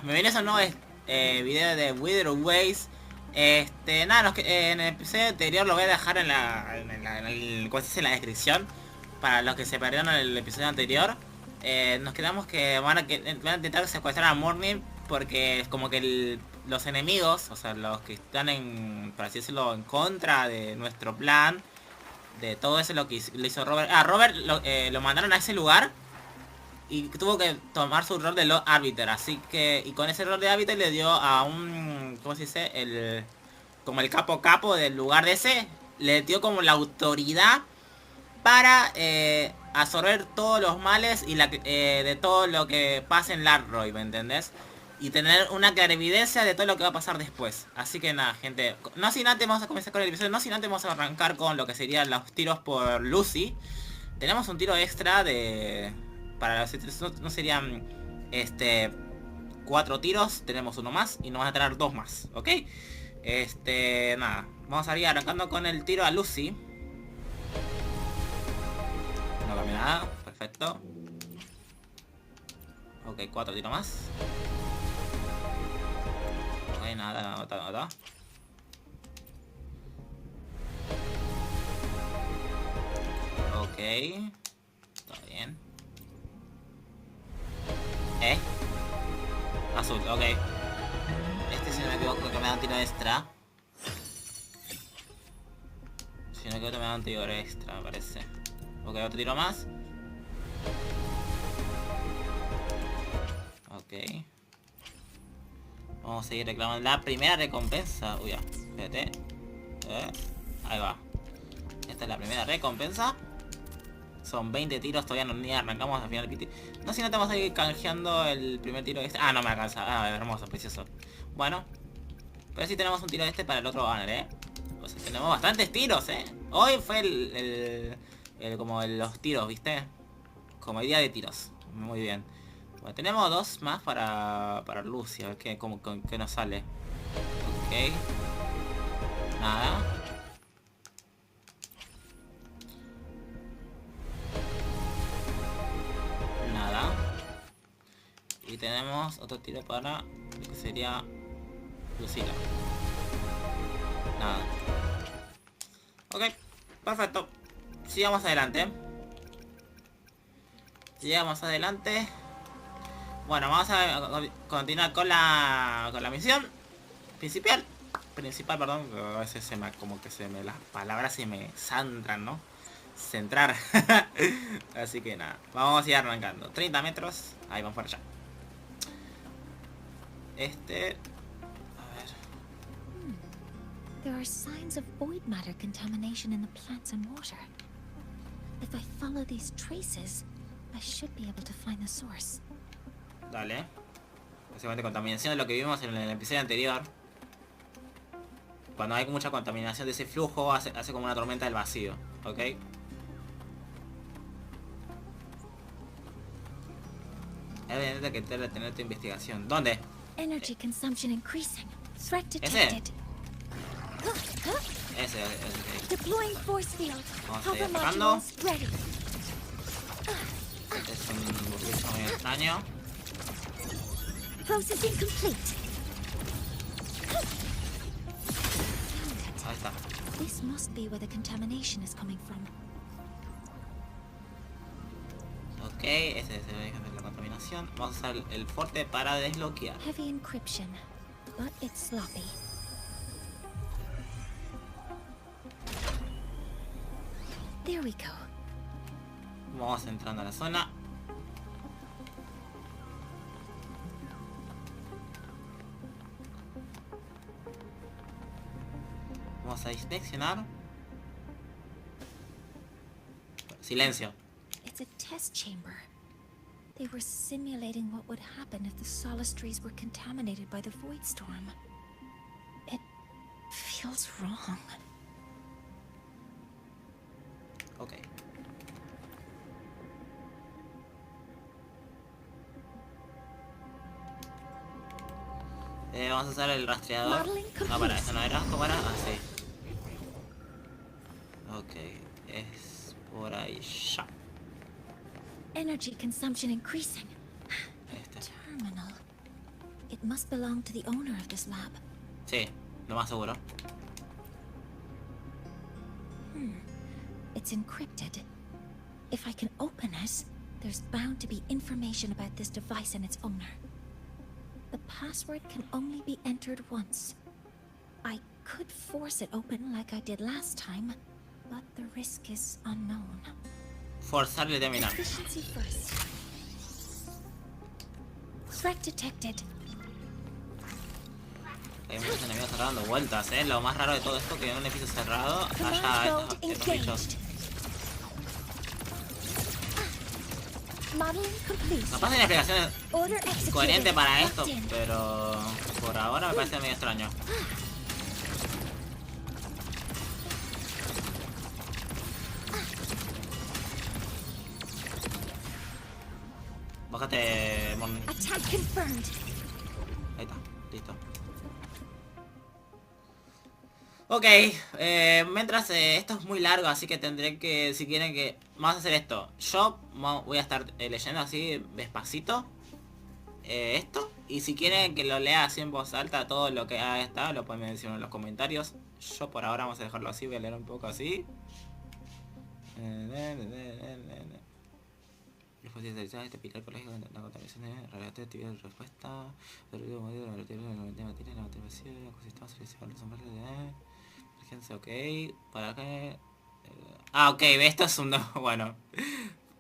me viene ese nuevo video de Wuthering Waves. Nada, en el episodio anterior lo voy a dejar en en la descripción. Para los que se perdieron el episodio anterior. Nos quedamos que van a intentar secuestrar a Mornye. Porque es como que los enemigos, o sea, los que están por así decirlo, en contra de nuestro plan, de todo eso lo que le hizo Robert. Robert lo mandaron a ese lugar y tuvo que tomar su rol de Lord Arbiter. Así que, y con ese rol de Arbiter le dio a un, ¿cómo se dice? Como el capo del lugar de ese. Le dio como la autoridad para absorber todos los males y de todo lo que pasa en Lahai-Roi, ¿me entendés? Y tener una clarividencia de todo lo que va a pasar después. Así que nada, gente. No sin antes vamos a comenzar con el episodio. No sin antes vamos a arrancar con lo que serían los tiros por Lucy. Tenemos un tiro extra de... Para los... No serían... 4 tiros. Tenemos uno más. Y nos van a traer 2 más. ¿Ok? Nada. Vamos a ir arrancando con el tiro a Lucy. No cambia nada. Perfecto. Ok, 4 tiros más. Ok, nada. Ok. Todo bien. Azul, ok. Si no me equivoco que me da un tiro extra. Si no me equivoco me da un tiro extra, me parece. Ok, otro tiro más. Ok. Vamos a seguir reclamando la primera recompensa. Uy, ya, espérate. Ahí va. Esta es la primera recompensa. Son 20 tiros, todavía no ni arrancamos al final del piti. No sé si no te vamos a ir canjeando el primer tiro este. Ah, no me alcanza. Ah, hermoso, precioso. Bueno. Pero sí tenemos un tiro para el otro banner, O sea, tenemos bastantes tiros, Hoy fue como los tiros, ¿viste? Como el día de tiros. Muy bien. Bueno, tenemos 2 más para Lucy. A ver qué nos sale. Ok. Nada. Nada. Y tenemos otro tiro para lo que sería Lucila. Nada. Ok, perfecto. Sigamos adelante. Bueno, vamos a continuar con la misión principal, perdón. A veces las palabras se me santran, ¿no? Centrar. Así que nada, vamos a ir arrancando. 30 metros, ahí vamos para allá. A ver. There are signs of void matter contamination in the plants and water. If I follow these traces, I should be able to find the source. Dale. Básicamente contaminación de lo que vimos en el episodio anterior. Cuando hay mucha contaminación de ese flujo, hace como una tormenta del vacío. ¿Ok? Es evidente que debe tener tu investigación. ¿Dónde? Energy consumption increasing. Threat detected. Ese. Deploying force field. Vamos a ir atacando. Este es un bicho muy extraño. Processing complete. Ahí está. This must be where the contamination is coming from. Ok, ese es el origen de la contaminación. Vamos a usar el fuerte para desbloquear. Heavy encryption, but it's sloppy. There we go. Vamos entrando a la zona. Vamos a inspeccionar. Silencio. It's a test chamber. They were simulating what would happen if the solistries were contaminated by the void storm. It feels wrong. Ok. Vamos a usar el rastreador. No, para, eso no era. ¿Cómo era? Ah, sí. Ok. Es por ahí ya. Energy consumption increasing. Este. Terminal. It It must belong to the owner of this lab. Sí, lo más seguro. It's encrypted. If I can open it, there's bound to be information about this device and its owner. The password can only be entered once. I could force it open like I did last time, but the risk is unknown. Forzar y terminar. Efficiency first. Threat detected. Hay muchos enemigos dando vueltas, Lo más raro de todo esto que en un edificio cerrado haya estos bichos. Capaz hay una explicación coherente para esto, pero por ahora me parece medio extraño. Bájate, Mornye. Ahí está, listo. Ok, mientras esto es muy largo, así que tendré que, si quieren que... Vamos a hacer esto. Yo voy a estar leyendo así despacito esto. Y si quieren que lo lea así en voz alta, todo lo que está, lo pueden mencionar en los comentarios. Yo por ahora vamos a dejarlo así, voy a leer un poco así. Después de realizar este pilar colegio, la contaminación de relación actividad de respuesta, el ruido modelo, la materia, la motivación, el ecosistema social, los hombres de... Ok, para qué... ok, esto es un... bueno.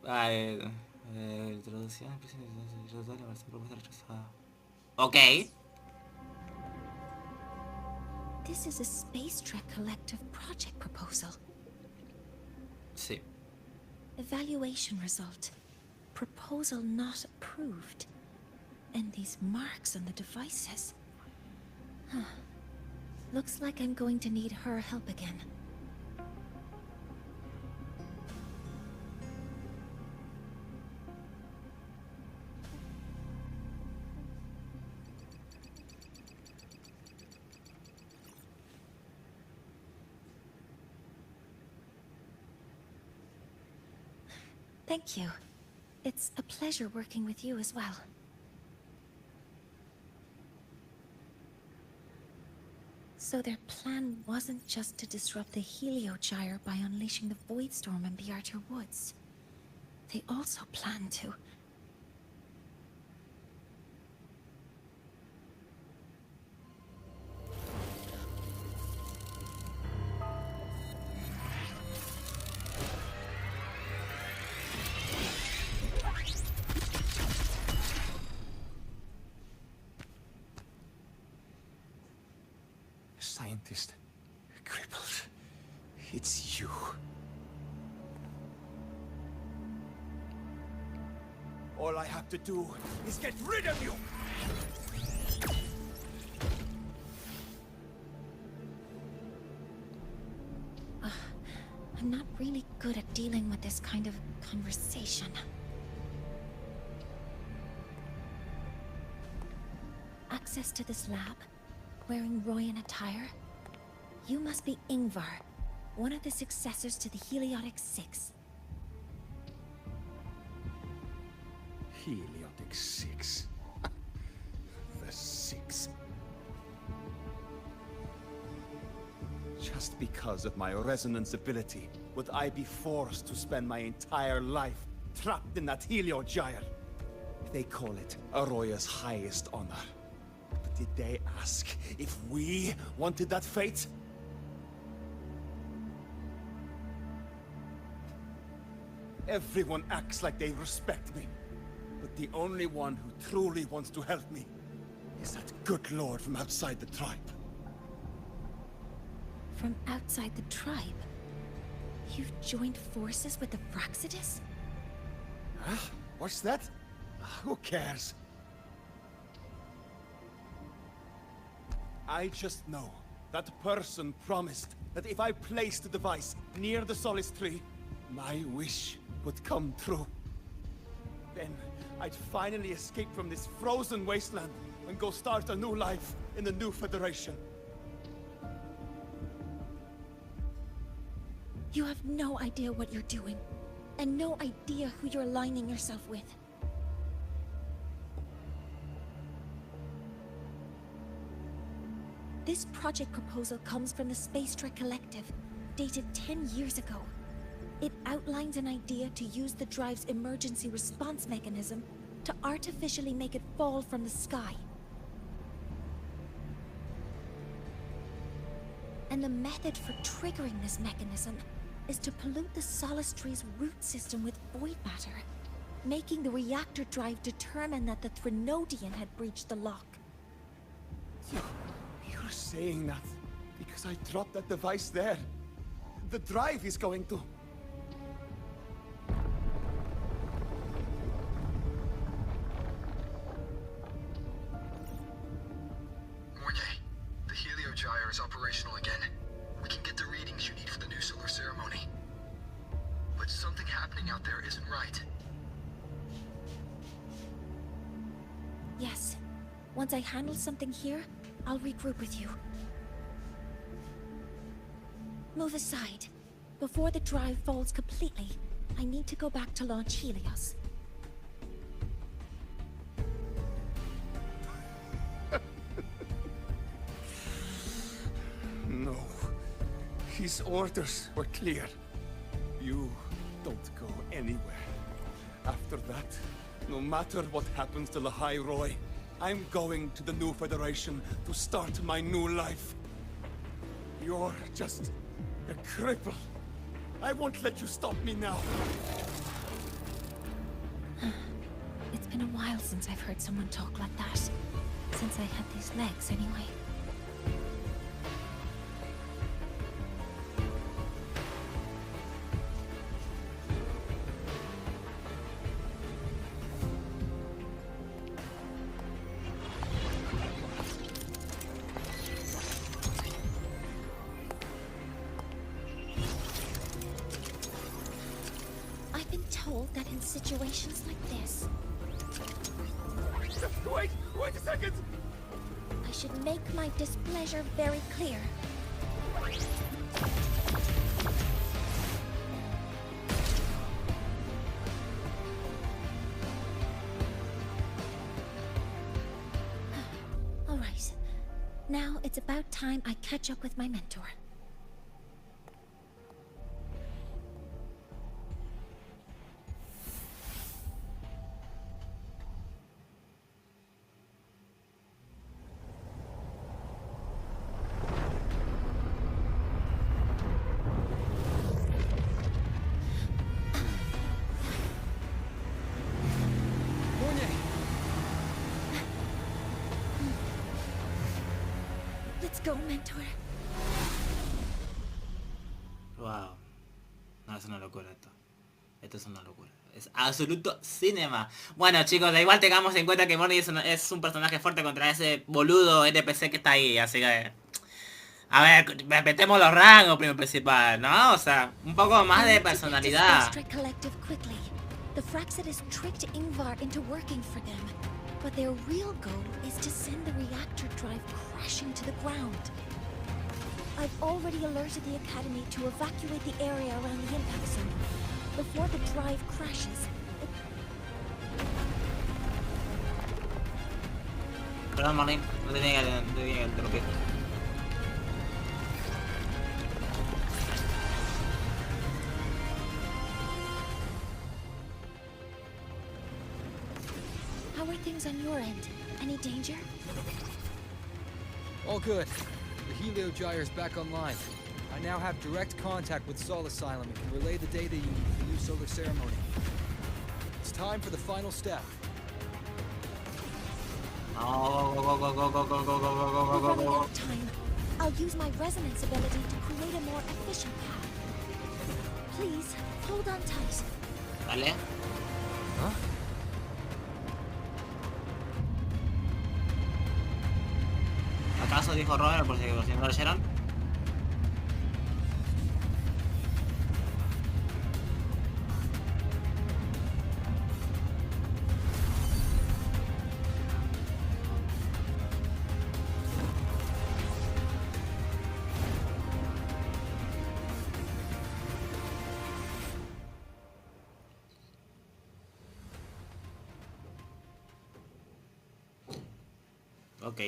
Vale. Introducción, la versión propuesta rechazada. Ok. This is a Space Trek Collective project proposal. Sí. Evaluation result. Proposal not approved. And these marks on the devices. Huh. Looks like I'm going to need her help again. Thank you. It's a pleasure working with you as well. So their plan wasn't just to disrupt the Heliogyre by unleashing the Voidstorm in the Outer Woods. They also planned to... Scientist, crippled. It's you. All I have to do is get rid of you! I'm not really good at dealing with this kind of conversation. Access to this lab? Wearing Royan attire? You must be Ingvar, one of the successors to the Heliotic Six. Heliotic Six. The Six. Just because of my resonance ability, would I be forced to spend my entire life trapped in that Heliogyre? They call it Aroya's highest honor. But did they ask if we wanted that fate? Everyone acts like they respect me. But the only one who truly wants to help me is that good lord from outside the tribe. From outside the tribe? You've joined forces with the Fraxidus? Huh? What's that? Who cares? I just know that person promised that if I placed the device near the Solace Tree, my wish would come true. Then I'd finally escape from this frozen wasteland and go start a new life in the new Federation. You have no idea what you're doing, and no idea who you're aligning yourself with. This project proposal comes from the Space Trek Collective, dated 10 years ago. It outlines an idea to use the drive's emergency response mechanism to artificially make it fall from the sky. And the method for triggering this mechanism is to pollute the Solace Tree's root system with void matter, making the reactor drive determine that the Threnodian had breached the lock. You're saying that because I dropped that device there. The drive is going to... Mornye, the heliogyre is operational again. We can get the readings you need for the new solar ceremony. But something happening out there isn't right. Yes. Once I handle something here, I'll regroup with you. Move aside. Before the drive falls completely, I need to go back to launch Helios. No. His orders were clear. You don't go anywhere. After that, no matter what happens to Lahai-Roi, I'm going to the new Federation to start my new life. You're just a cripple. I won't let you stop me now. It's been a while since I've heard someone talk like that. Since I had these legs, anyway. I've been told that in situations like this, Wait a second! I should make my displeasure very clear. All right. Now it's about time I catch up with my mentor. Let's go, mentor. Wow. No, es una locura esto. Esto es una locura. Es absoluto cinema. Bueno, chicos, da igual tengamos en cuenta que Mornye es un personaje fuerte contra ese boludo NPC que está ahí, así que... A ver, respetemos los rangos, primo principal, ¿no? O sea, un poco más de personalidad. The Fraxidus tricked Ingvar into working for them, but their real goal is to send the reactor drive crashing to the ground. I've already alerted the Academy to evacuate the area around the impact zone. Before the drive crashes, Perdón, Mornye, no tenía que interrumpir. how are things on your end? Any danger? All good. The heliogyre is back online. I now have direct contact with Sol Asylum and can relay the data you need for the new solar ceremony. It's time for the final step. Go. We're running out of time. I'll use my resonance ability to create a more efficient path. Please, hold on tight. Vale. Huh? ¿Acaso dijo Robert por si no lo leyeron? Ok.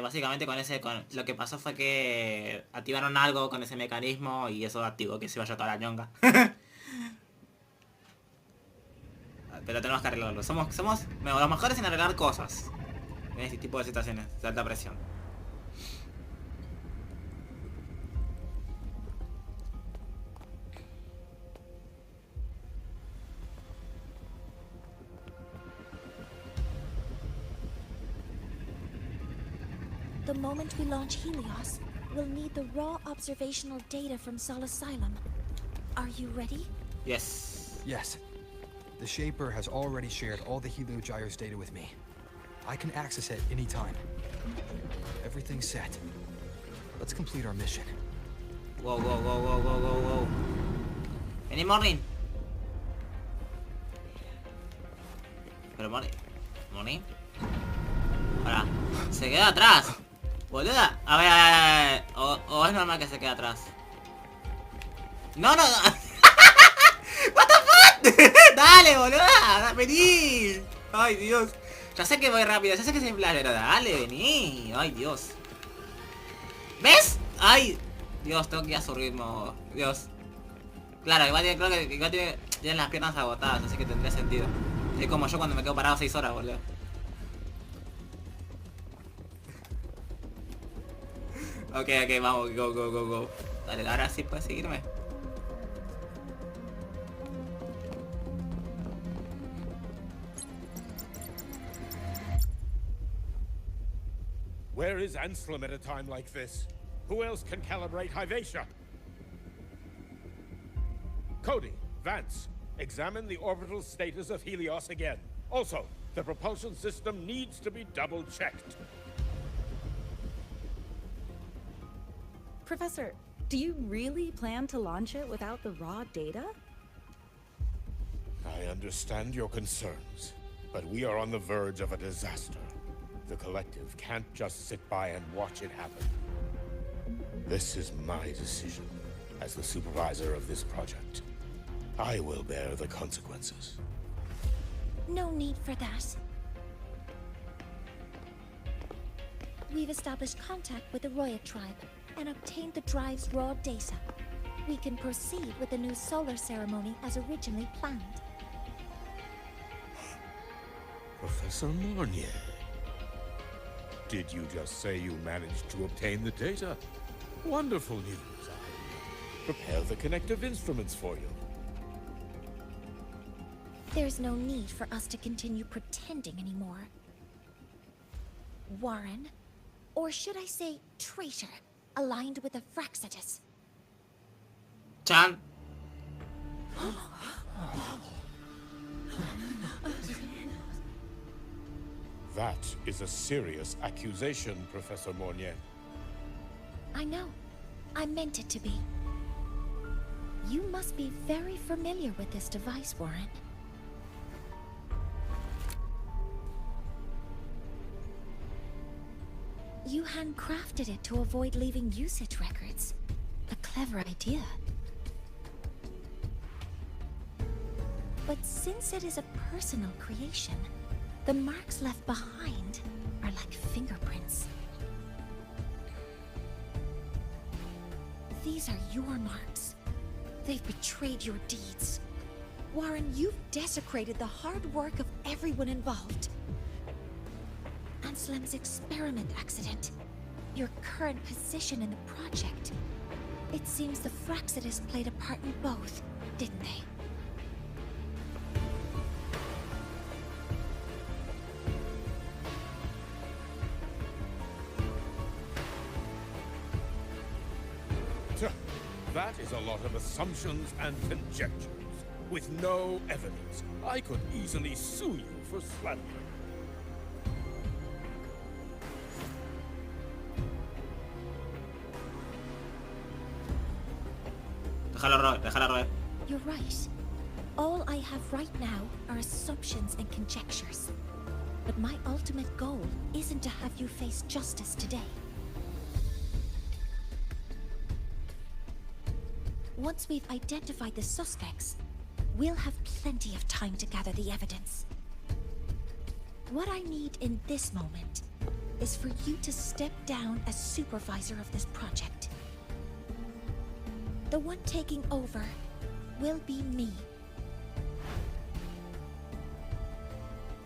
Básicamente con lo que pasó fue que activaron algo con ese mecanismo y eso activó que se vaya toda la ñonga. Pero tenemos que arreglarlo. Somos los mejores en arreglar cosas. En este tipo de situaciones de alta presión. The moment we launch Helios, we'll need the raw observational data from Sol Asylum. Are you ready? Yes. Yes. The Shaper has already shared all the Heliogyre's data with me. I can access it anytime. Everything's set. Let's complete our mission. Wow, wow, wow, wow, wow, wow, wow. Vení, Mornye. Pero Mornye. Ahora, se queda atrás. Boluda. A ver. O es normal que se quede atrás. No, no, no. What the fuck. Dale, boluda. Vení. Ay, Dios. Ya sé que voy rápido. Ya sé que es en plan, pero dale, vení. Ay, Dios. ¿Ves? Ay. Dios, tengo que ir a su ritmo. Dios. Claro, creo que igual tiene las piernas agotadas, así que tendría sentido. Es como yo cuando me quedo parado 6 horas, boludo. Ok, vamos, go. Dale, ahora sí puedes seguirme. Where is Anselm at a time like this? Who else can calibrate Hyvatia? Cody, Vance, examine the orbital status of Helios again. Also, the propulsion system needs to be double-checked. Professor, do you really plan to launch it without the raw data? I understand your concerns, but we are on the verge of a disaster. The collective can't just sit by and watch it happen. This is my decision as the supervisor of this project. I will bear the consequences. No need for that. We've established contact with the Roi tribe and obtained the drive's raw data. We can proceed with the new solar ceremony as originally planned. Professor Mornye, did you just say you managed to obtain the data? Wonderful news. I'll prepare the connective instruments for you. There's no need for us to continue pretending anymore. Warren, or should I say traitor, aligned with the Fraxidus. Chan. That is a serious accusation, Professor Mornye. I know. I meant it to be. You must be very familiar with this device, Warren. You handcrafted it to avoid leaving usage records. A clever idea. But since it is a personal creation, the marks left behind are like fingerprints. These are your marks. They've betrayed your deeds. Warren, you've desecrated the hard work of everyone involved. Anselm's experiment accident, your current position in the project. It seems the Fraxidus played a part in both, didn't they? That is a lot of assumptions and conjectures, with no evidence. I could easily sue you for slander. Déjala roer. You're right. All I have right now are assumptions and conjectures. But my ultimate goal isn't to have you face justice today. Once we've identified the suspects, we'll have plenty of time to gather the evidence. What I need in this moment is for you to step down as supervisor of this project. The one taking over will be me.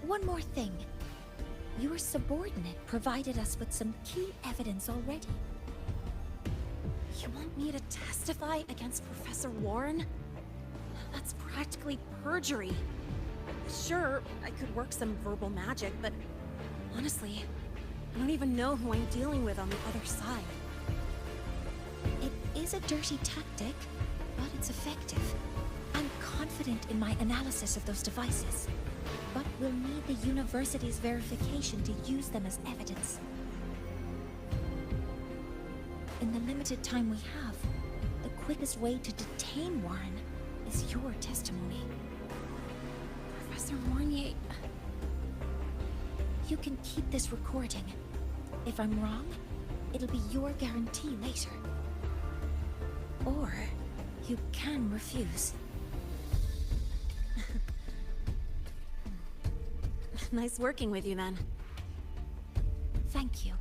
One more thing. Your subordinate provided us with some key evidence already. You want me to testify against Professor Warren? That's practically perjury. Sure, I could work some verbal magic, but honestly, I don't even know who I'm dealing with on the other side. It is a dirty tactic, but it's effective. I'm confident in my analysis of those devices, but we'll need the university's verification to use them as evidence. In the limited time we have, the quickest way to detain Warren is your testimony. Professor Mornye... You can keep this recording. If I'm wrong, it'll be your guarantee later. Or you can refuse. Nice working with you, then. Thank you.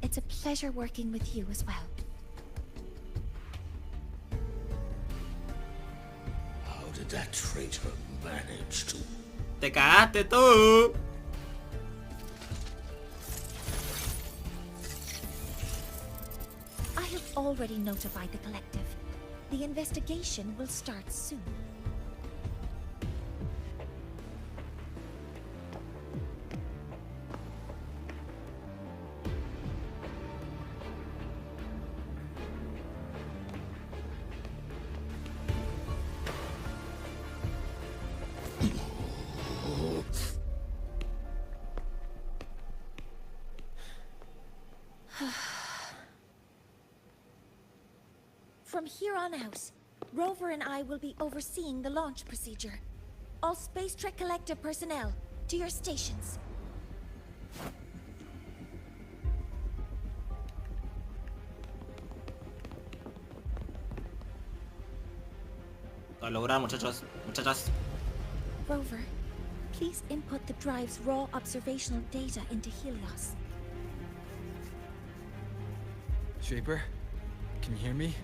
It's a pleasure working with you as well. How did that traitor manage to... Te cagaste tú. I have already notified the collective. The investigation will start soon. From here on out, Rover and I will be overseeing the launch procedure. All Space Trek Collective personnel, to your stations. Lo lograr, muchachos, muchachas. Rover, please input the drive's raw observational data into Helios. Shaper, can you hear me?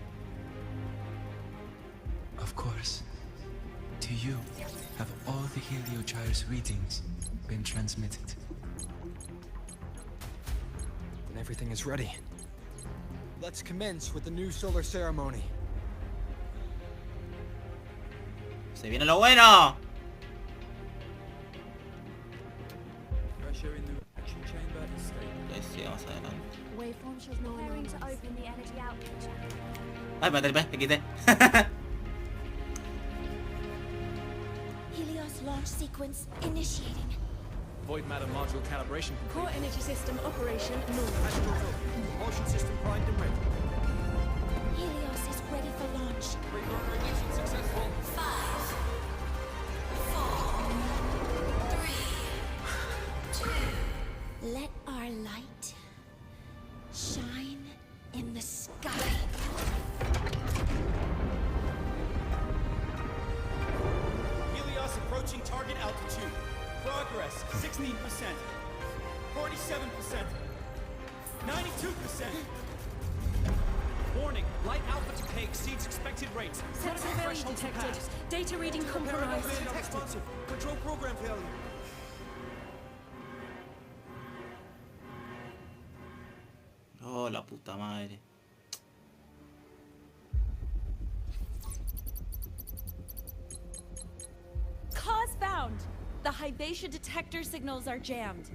Of course. To you, have all the Heliogyre's readings been transmitted? And everything is ready. Let's commence with the new solar ceremony. Se viene lo bueno. Pressure in the action chamber is stable. Sí, vamos adelante. Waveform shows no Preparing to anomalies. open the energy output channel. Ay, espérate, me quité. Helios launch sequence initiating. Void matter module calibration complete. Core energy system operation normal. Propulsion system primed and ready. Helios is ready for launch. Reprogramation successful. 5, 4, 3, 2. Let our light shine in the sky. Helios approaching target altitude. Progress 16%. 47%. 92%. Warning, light alpha decay exceeds expected rates. Sensor failure detected. Data reading compromised. Responsive. Control program failure. Oh, la puta madre. Cause found. The Hybatia detector signals are jammed.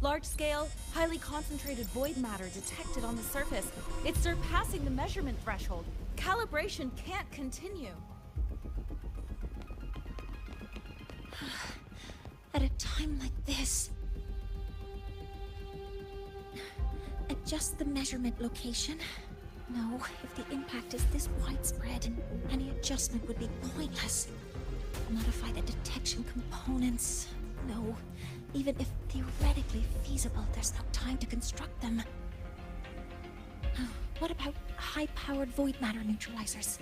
Large-scale, highly concentrated void matter detected on the surface. It's surpassing the measurement threshold. Calibration can't continue. At a time like this, adjust the measurement location. No, if the impact is this widespread, any adjustment would be pointless. Modify the detection components. No, even if theoretically feasible, there's no time to construct them. What about high-powered void matter neutralizers?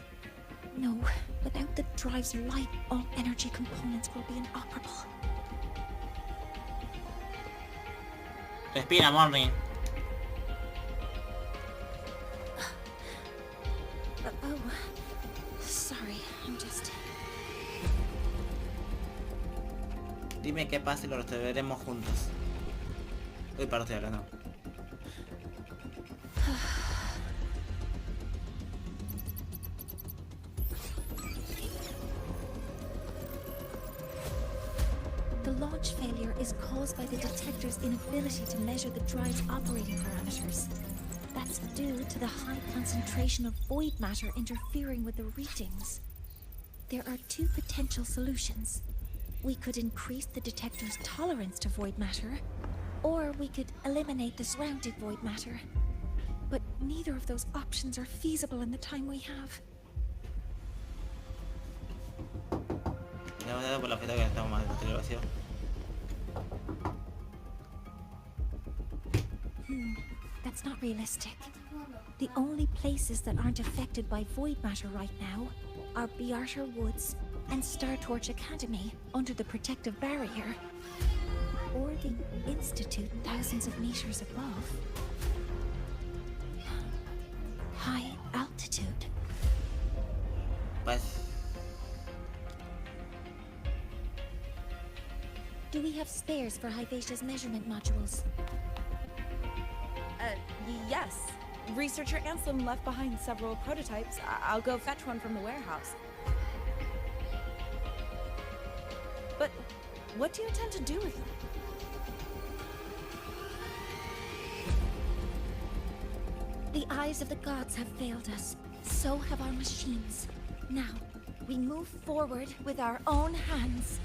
No, without the drive's light, all energy components will be inoperable. Respira, Mornye. Oh, sorry, I'm just... Dime qué pasa y lo resolveremos juntos. Uy, paro, estoy hablando. The launch failure is caused by the detector's inability to measure the drive's operating parameters. That's due to the high concentration of void matter interfering with the readings. There are two potential solutions. We could increase the detector's tolerance to void matter, or we could eliminate the surrounding void matter. But neither of those options are feasible in the time we have. Por la fecha que estamos más de vacío. That's not realistic. The only places that aren't affected by void matter right now are Bearter Woods and Star Torch Academy under the protective barrier, or the Institute thousands of meters above. High altitude. Pues... Do we have spares for Hyvatia's measurement modules? Yes. Researcher Ansem left behind several prototypes. I'll go fetch one from the warehouse. But what do you intend to do with them? The eyes of the gods have failed us. So have our machines. Now, we move forward with our own hands.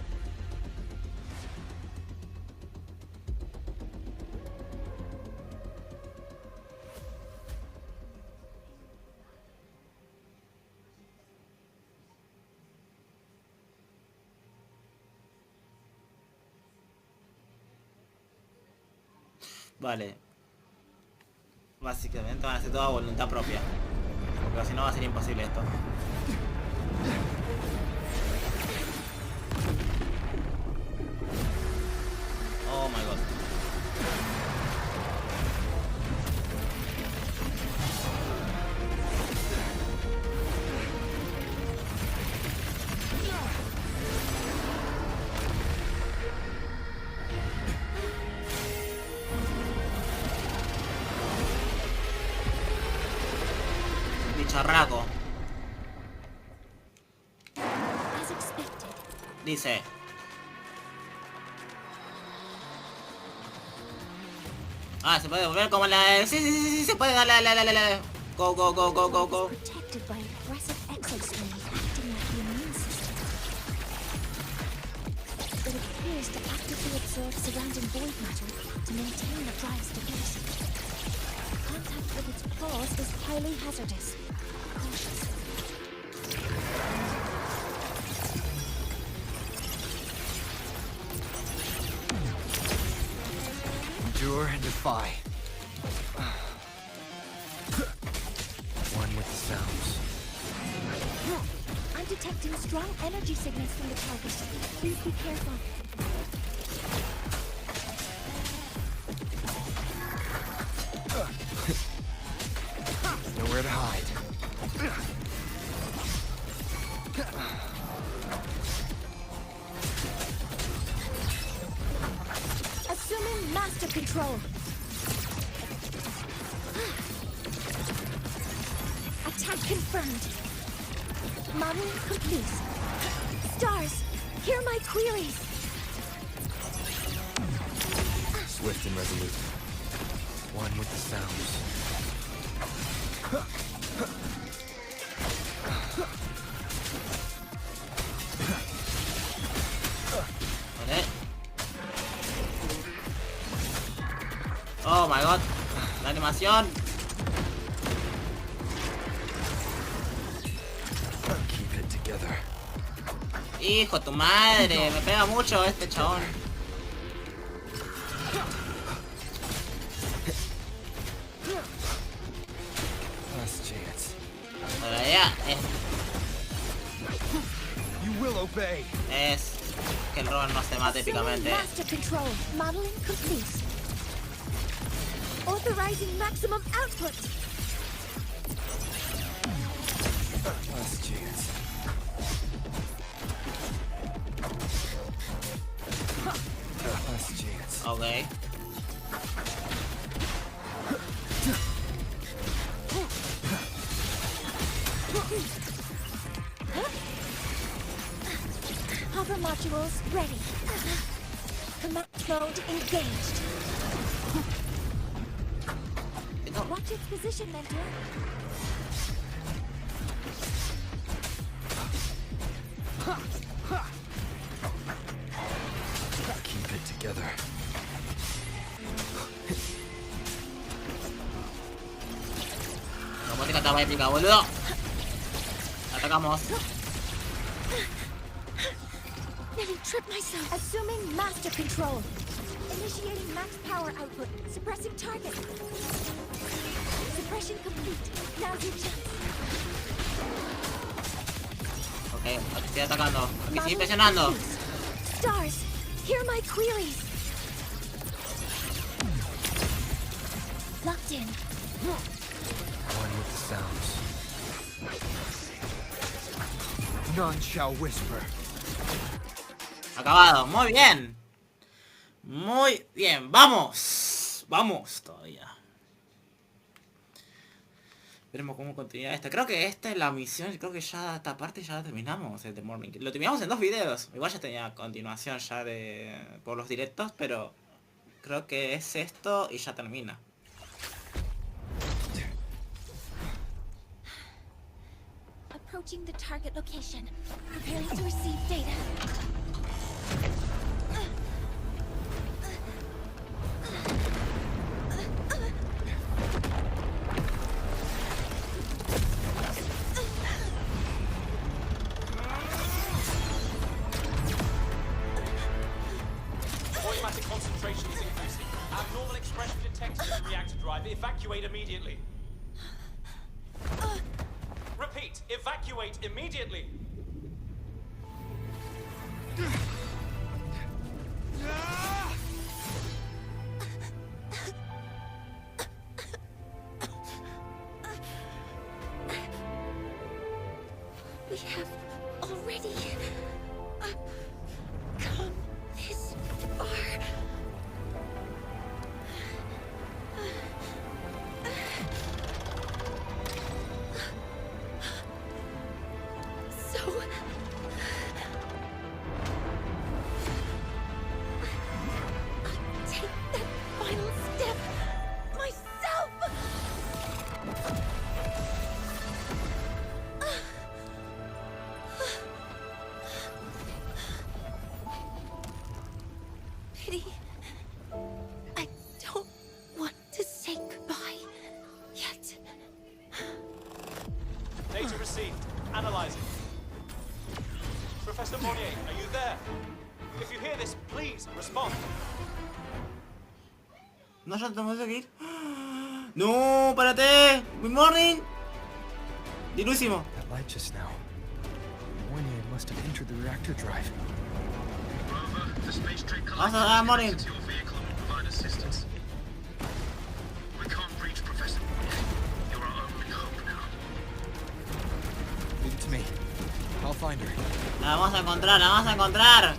Vale. Básicamente van a hacer todo a voluntad propia. Porque si no va a ser imposible esto. Oh my god. Bicharraco. As expected. Dice. Ah, se puede volver como la... Sí, se puede, dale. Go. Protected by aggressive exosomes acting like the immune system. It appears to actively absorb surrounding void matter to maintain the drive's stability. Contact with its claws is highly hazardous. Cautious. Endure and defy. One with the sounds. I'm detecting strong energy signals from the target. Please be careful. Nowhere to hide. Assuming master control. Attack confirmed. Model complete. Stars, hear my queries. Swift and resolute. One with the sounds. Vale. Oh my god. La animación. Keep it together. Hijo de tu madre. Me pega mucho este chabón. Last chance. Todavía You will obey. es que el Robert no se mate épicamente. Master control. Modeling complete. Authorizing maximum output. Last chance. Last chance. Ok. Hover modules ready. Command mode engaged. Watch its position, Mentor. Keep it together. Robótica estaba épica, boludo. Atacamos. Nearly tripped myself. Assuming master control. Initiating max power output. Suppressing target. Suppression complete. Now's your chance. Ok, aquí estoy atacando. Aquí sigue presionando. Stars, hear my queries. Locked in. One with the sounds. None shall whisper. Acabado, muy bien. Muy bien, vamos. Vamos todavía. Veremos cómo continúa esta. Creo que esta es la misión. Creo que ya esta parte ya la terminamos. El de Mornye. Lo terminamos en 2 videos. Igual ya tenía continuación ya de por los directos. Pero creo que es esto y ya termina. Approaching the target location. Preparing to receive data. Automatic concentration is increasing. Abnormal expression detected in the reactor drive. Evacuate immediately. Repeat, evacuate immediately. We have already come this far. So I'll take that final step myself. Pity. I don't want to say goodbye yet. Data received. Analyzing. Professor Mornye, are you there? If you hear this, please respond. No, ya tenemos que ir. No, párate. Good morning. Diluísimo. That light just now. Mornye must have entered the reactor drive. Rover, the space trade Vamos a dar morning. to your vehicle and will provide assistance. We can't reach Professor Mornye. You're our only hope now. Leave it to me. I'll find her. La vamos a encontrar, la vamos a encontrar.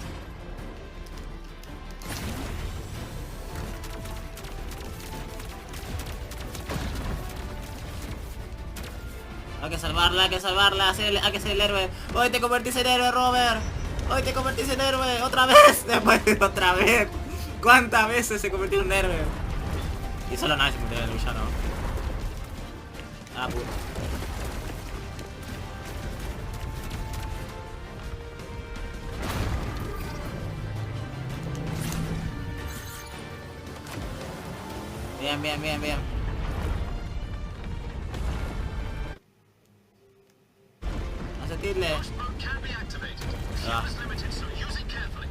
Hay que salvarla, hay que salvarla, hay que ser el héroe. Hoy te convertís en héroe, Robert. Hoy te convertís en héroe, otra vez. Después de otra vez. ¿Cuántas veces se convirtió en un héroe? Y solo nadie se convirtió en el villano. Ah, puto. Bien, bien, bien, bien. No se tilde. Mode can be activated. Ah. Fuel is limited, so use it carefully.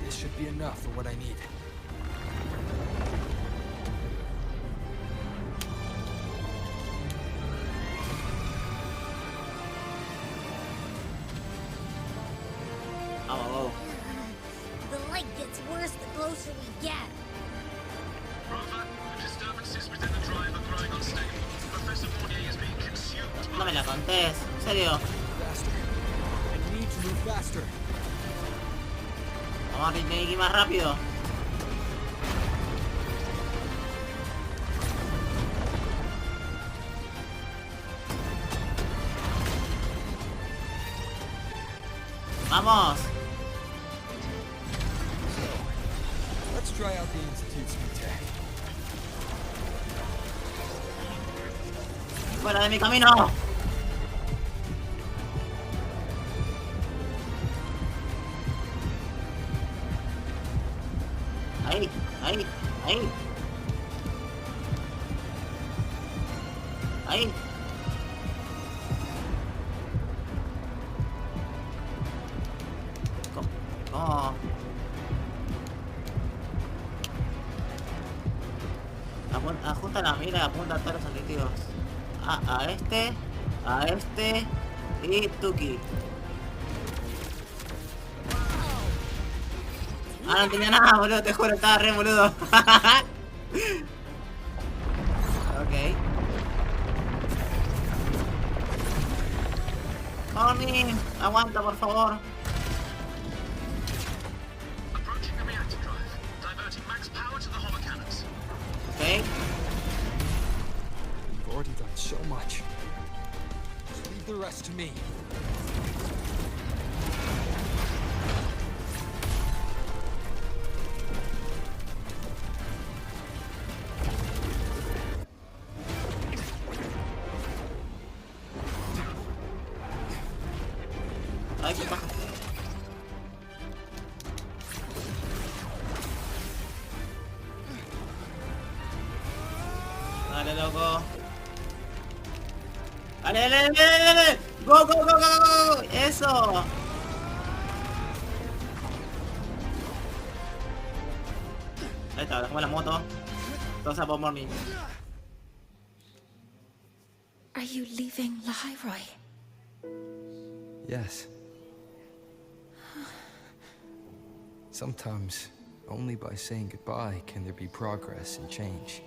This should be enough for what I need. Vamos, vamos. The light gets worse the closer we get. Rover, the disturbances within the drive are growing unstable. Professor Mornye is being consumed No me la contés, en serio. Faster. I need to move faster. Vamos a tener que ir más rápido. Vamos. Let's try out the Institute's new tech. Fuera de mi camino. Ahí, ahí, ahí. Ahí. ¿Cómo? Ajusta la mira y apunta a todos los objetivos. A este y Tuki. Ah, no tenía nada, boludo, te juro, estaba re boludo. Ok. Mornye, aguanta, por favor. approaching the reactor drive, diverting max power to the hover cannons. Ok. You've already done so much. Just leave the rest to me. Ay, qué paja. Dale, loco. Dale, dale, dale, dale, dale. Go, go, go, go, go. Eso. Ahí está, dejamos la moto. Entonces por Mornye. Are you leaving Lahai-Roi? Yes. Sometimes, only by saying goodbye can there be progress and change.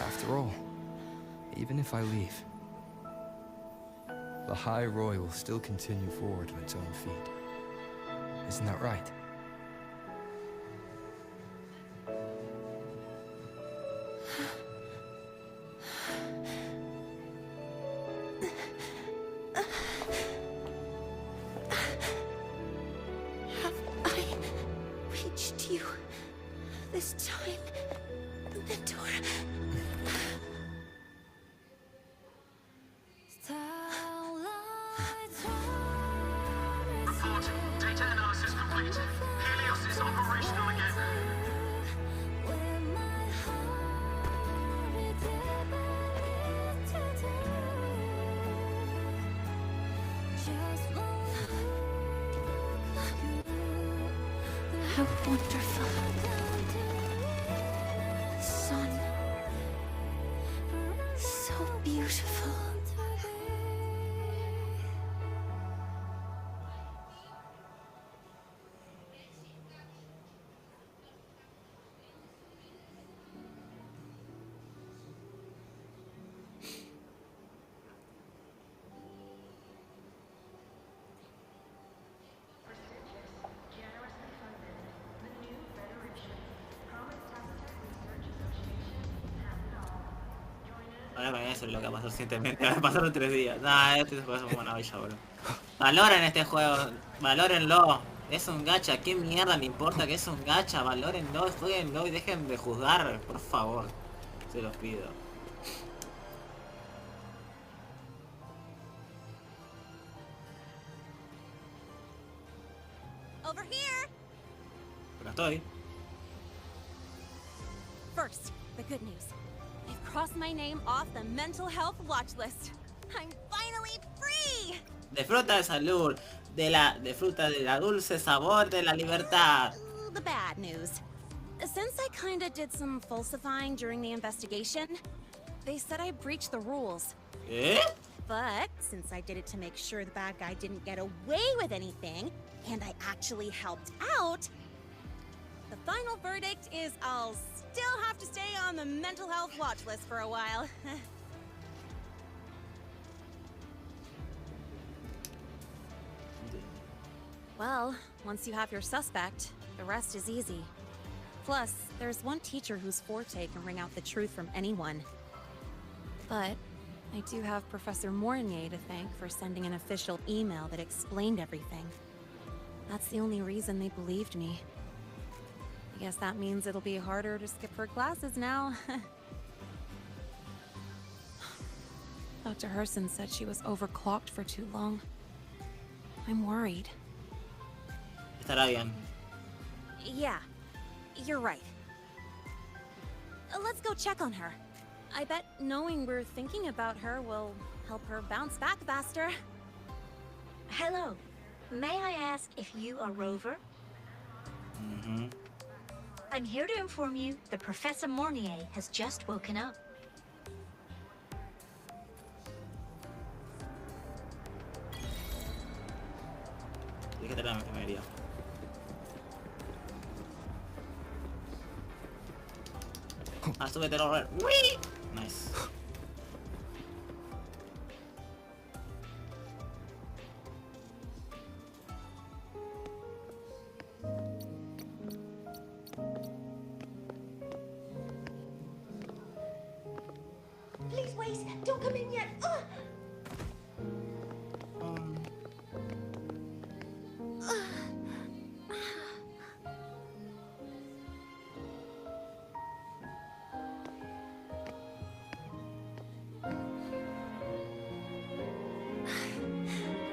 After all, even if I leave, Lahai-Roi will still continue forward on its own feet. Isn't that right? You this time, Mentor. Report, data analysis complete. Helios is operational again. How wonderful. The sun. So beautiful. Ahora me voy a decir lo que pasó recientemente. Pasaron 3 días. Nah, este juego es una maravilla, boludo. Valoren este juego. Valórenlo. Es un gacha. ¿Qué mierda me importa que es un gacha? Valórenlo, jueguenlo y dejen de juzgar. Por favor. Se los pido. Over here! Pero estoy. First, the good news. I've crossed my name off the mental health watch list. I'm finally free! Disfruta de salud. Disfruta de la dulce sabor de la libertad. The bad news. Since I kinda did some falsifying during the investigation, they said I breached the rules. ¿Eh? But since I did it to make sure the bad guy didn't get away with anything, and I actually helped out, the final verdict is I'll still have to stay on the mental health watch list for a while. Well, once you have your suspect, the rest is easy. Plus, there's one teacher whose forte can wring out the truth from anyone. But I do have Professor Mornye to thank for sending an official email that explained everything. That's the only reason they believed me. I guess that means it'll be harder to skip her classes now. Dr. Herson said she was overclocked for too long. I'm worried. Estará bien. Yeah, you're right. Let's go check on her. I bet knowing we're thinking about her will help her bounce back faster. Hello. May I ask if you are Rover? Mhm. I'm here to inform you that Professor Mornye has just woken up. Fíjate la enfermería. Ah, súbete, Robert. ¡Uy! Nice. Please wait! Don't come in yet!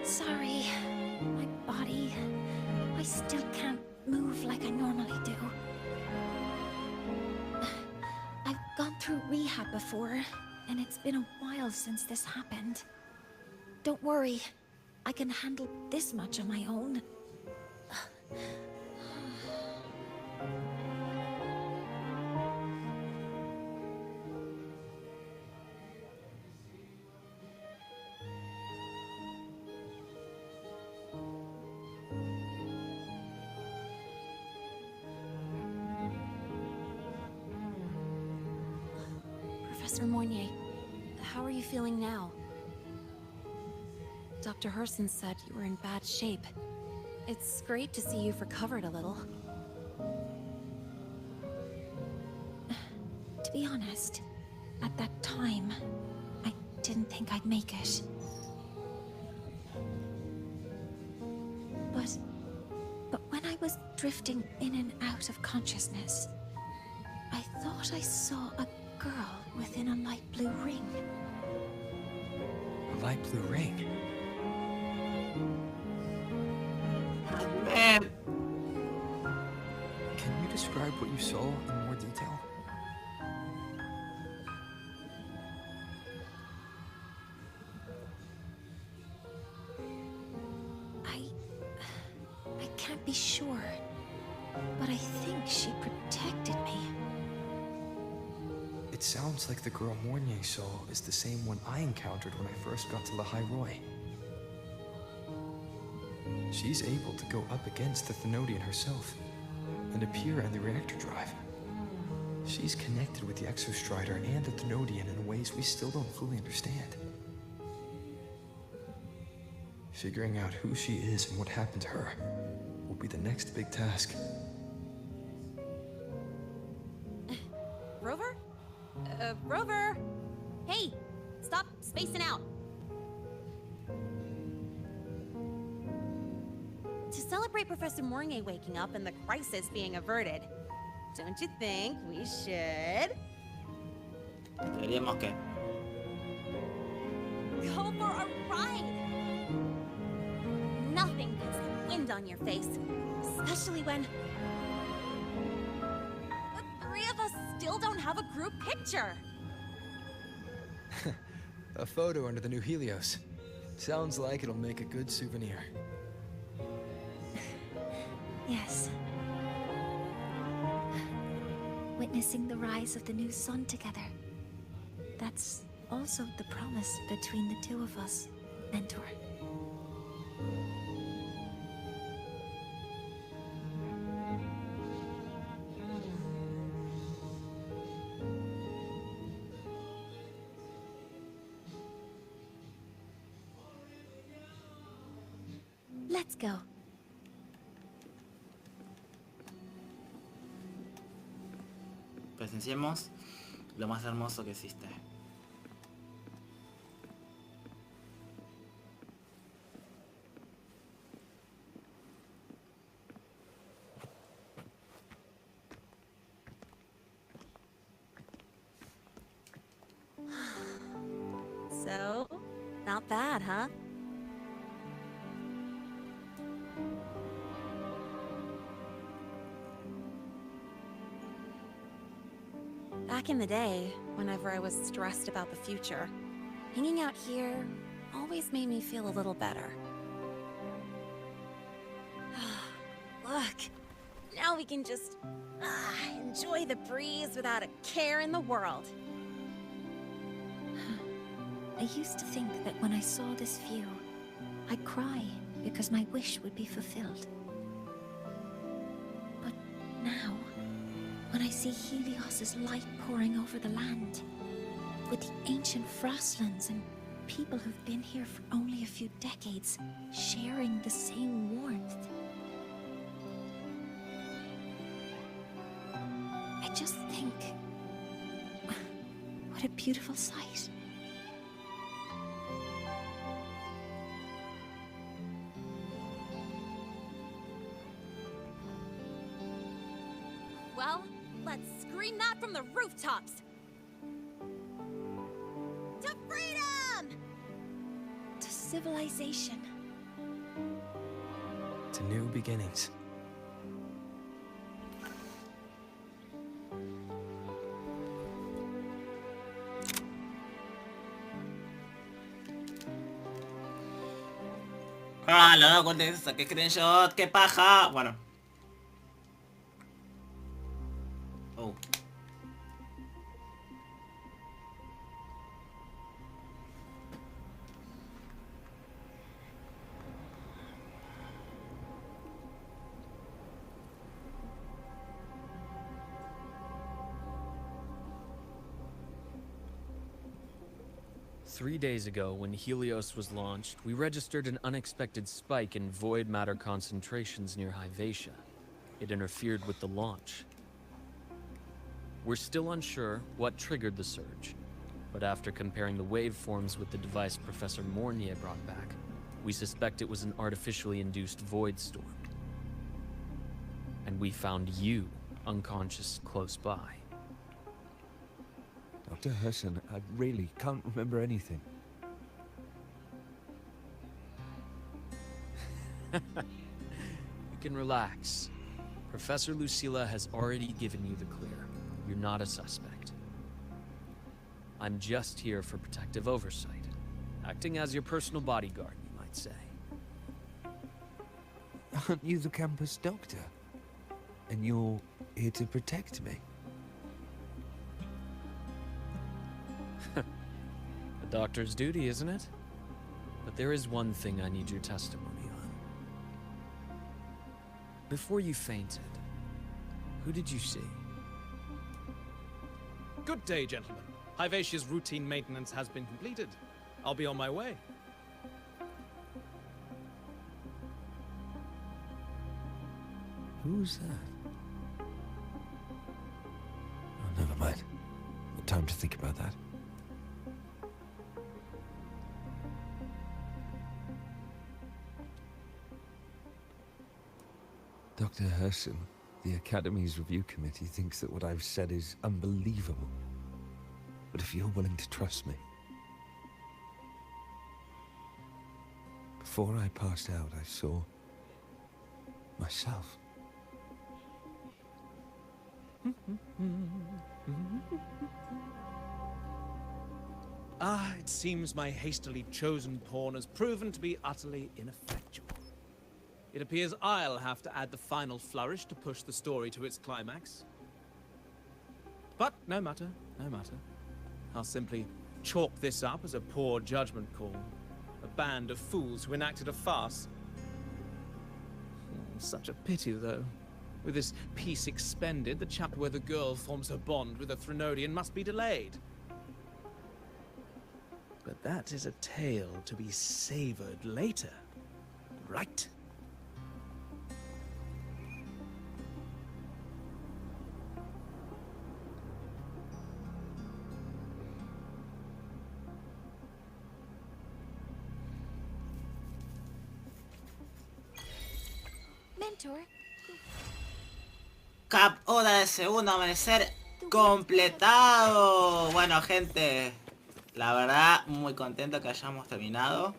Sorry, my body. I still can't move like I normally do. I've gone through rehab before, and it's been a while since this happened. Don't worry, I can handle this much on my own. Professor Mornye, how are you feeling now? Dr. Herson said you were in bad shape. It's great to see you've recovered a little. To be honest, at that time, I didn't think I'd make it. But when I was drifting in and out of consciousness, I thought I saw a girl within a light blue ring. A light blue ring? Man. Can you describe what you saw in more detail? I can't be sure, but I think she protected me. It sounds like the girl Mornye saw is the same one I encountered when I first got to Lahai-Roi. She's able to go up against the Thenodian herself and appear in the reactor drive. She's connected with the Exostrider and the Thenodian in ways we still don't fully understand. Figuring out who she is and what happened to her will be the next big task. Rover? Rover! Hey! Stop spacing out! To celebrate Professor Mornye waking up and the crisis being averted, don't you think we should Deberíamos que. go for a ride? Nothing puts the wind on your face, especially when the three of us still don't have a group picture. A photo under the new Helios. Sounds like it'll make a good souvenir. Yes. Witnessing the rise of the new sun together. That's also the promise between the two of us, Mentor. Let's go. Presenciemos lo más hermoso que existe. So, not bad, huh? Back in the day, whenever I was stressed about the future, hanging out here always made me feel a little better. Look, now we can just enjoy the breeze without a care in the world. I used to think that when I saw this view, I'd cry because my wish would be fulfilled. But now, when I see Helios's light pouring over the land, with the ancient frostlands and people who've been here for only a few decades sharing the same warmth, I just think, what a beautiful sight. Well, let's scream that from the rooftops! To freedom! To civilization. To new beginnings. Ah, loco, saqué screenshot, qué paja. Bueno. Oh. 3 days ago, when Helios was launched, we registered an unexpected spike in void matter concentrations near Hyvatia. It interfered with the launch. We're still unsure what triggered the surge, but after comparing the waveforms with the device Professor Mornye brought back, we suspect it was an artificially induced void storm. And we found you unconscious close by. Dr. Herson, I really can't remember anything. You can relax. Professor Lucilla has already given you the clear. You're not a suspect. I'm just here for protective oversight, acting as your personal bodyguard, you might say. Aren't you the campus doctor? And you're here to protect me? A doctor's duty, isn't it? But there is one thing I need your testimony on. Before you fainted, who did you see? Good day, gentlemen. Hyvatia's routine maintenance has been completed. I'll be on my way. Who's that? Oh, never mind. No time to think about that. Dr. Herson, the Academy's review committee thinks that what I've said is unbelievable. But if you're willing to trust me... Before I passed out, I saw... myself. It seems my hastily chosen pawn has proven to be utterly ineffectual. It appears I'll have to add the final flourish to push the story to its climax. But no matter, no matter. I'll simply chalk this up as a poor judgment call. A band of fools who enacted a farce. Such a pity, though. With this piece expended, the chapter where the girl forms her bond with a Threnodian must be delayed. But that is a tale to be savored later, right? Mentor. Cap Oda de Segundo Amanecer completado. Bueno, gente, la verdad muy contento que hayamos terminado.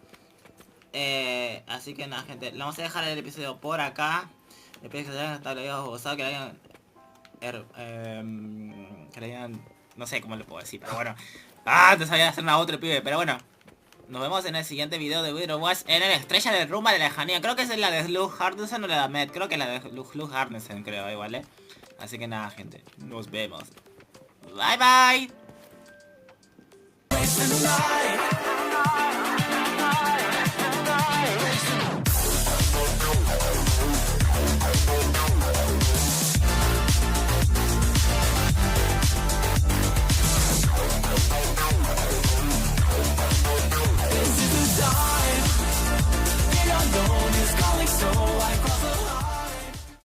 Así que nada, gente, le vamos a dejar el episodio por acá. Espero que se hayan gustado, que le hayan... que le hayan... no sé cómo le puedo decir, pero bueno. Te sabía hacer una otra, pibe, pero bueno. Nos vemos en el siguiente video de Wuthering Waves en el Estrella de Rumba de la Lejanía. Creo que es la de Slug Harnesen o la de Med. Creo que es la de Slug Harnesen, creo, igual, Así que nada, gente. Nos vemos. Bye, bye.